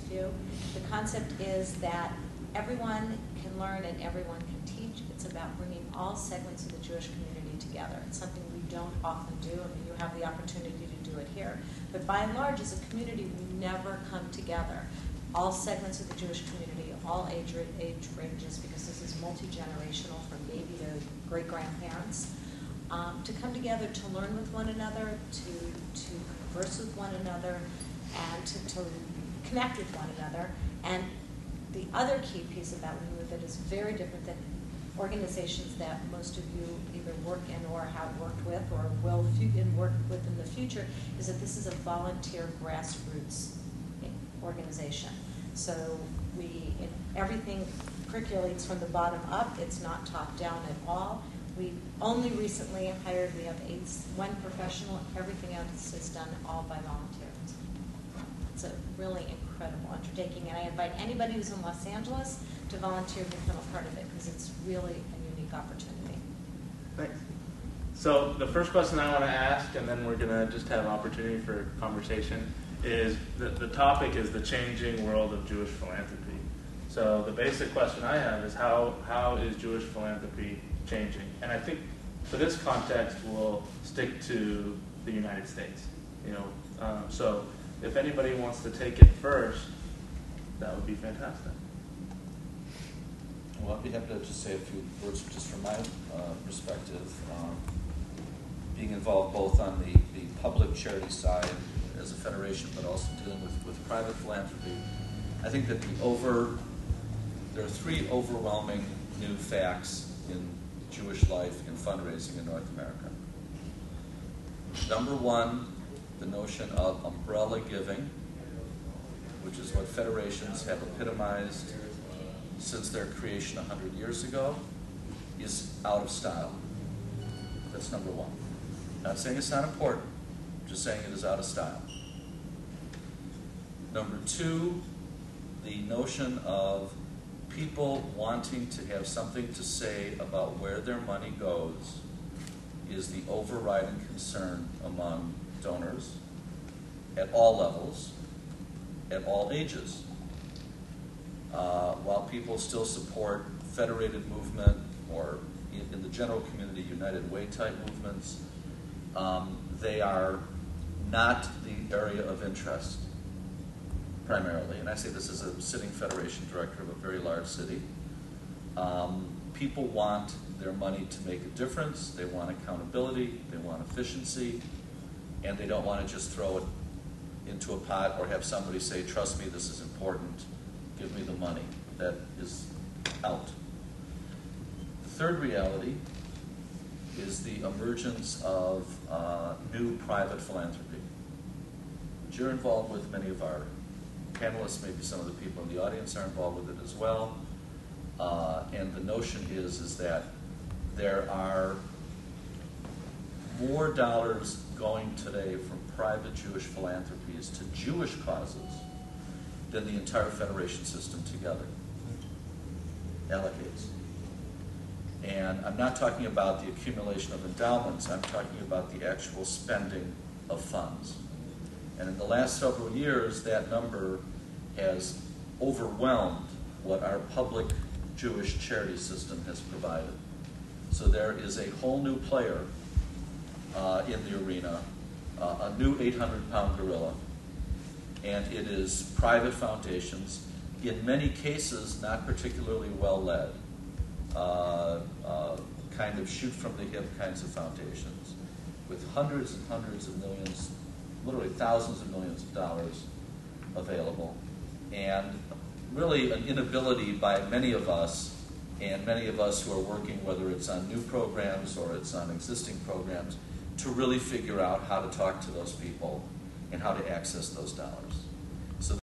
few. The concept is that everyone can learn and everyone can teach. It's about bringing all segments of the Jewish community together. It's something we don't often do, and you have the opportunity to do it here. But by and large, as a community, we never come together. All segments of the Jewish community, all age ranges, because this is multi-generational from baby to great-grandparents, to come together to learn with one another, to converse with one another, and to connect with one another. And the other key piece about WeMove that is very different than organizations that most of you either work in or have worked with or will work with in the future is that this is a volunteer grassroots organization. So everything percolates from the bottom up. It's not top down at all. We only recently hired, we have one professional, everything else is done all by volunteers. It's a really incredible undertaking, and I invite anybody who's in Los Angeles to volunteer to become a part of it, because it's really a unique opportunity. Thanks. So the first question I want to ask, and then we're going to just have an opportunity for conversation, is the topic is the changing world of Jewish philanthropy. So the basic question I have is how is Jewish philanthropy changing? And I think for this context, we'll stick to the United States. So if anybody wants to take it first, that would be fantastic. Well, I'd be happy to just say a few words just from my perspective. Being involved both on the public charity side as a federation, but also dealing with private philanthropy, I think that there are three overwhelming new facts in Jewish life and fundraising in North America. Number one, the notion of umbrella giving, which is what federations have epitomized since their creation 100 years ago, is out of style. That's number one. Not saying it's not important, just saying it is out of style. Number two, the notion of people wanting to have something to say about where their money goes is the overriding concern among donors at all levels, at all ages. While people still support federated movement or in the general community United Way type movements, they are not the area of interest primarily. And I say this as a sitting federation director of a very large city. People want their money to make a difference. They want accountability. They want efficiency. And they don't want to just throw it into a pot or have somebody say, trust me, this is important. Give me the money. That is out. The third reality is the emergence of new private philanthropy, which you're involved with. Many of our panelists, maybe some of the people in the audience are involved with it as well. And the notion is that there are more dollars going today from private Jewish philanthropies to Jewish causes than the entire federation system together allocates. And I'm not talking about the accumulation of endowments, I'm talking about the actual spending of funds. And in the last several years, that number has overwhelmed what our public Jewish charity system has provided. So there is a whole new player in the arena, a new 800-pound gorilla, and it is private foundations, in many cases not particularly well led, kind of shoot from the hip kinds of foundations, with hundreds and hundreds of millions, literally thousands of millions of dollars available, and really an inability by many of us, and many of us who are working, whether it's on new programs or it's on existing programs, to really figure out how to talk to those people and how to access those dollars.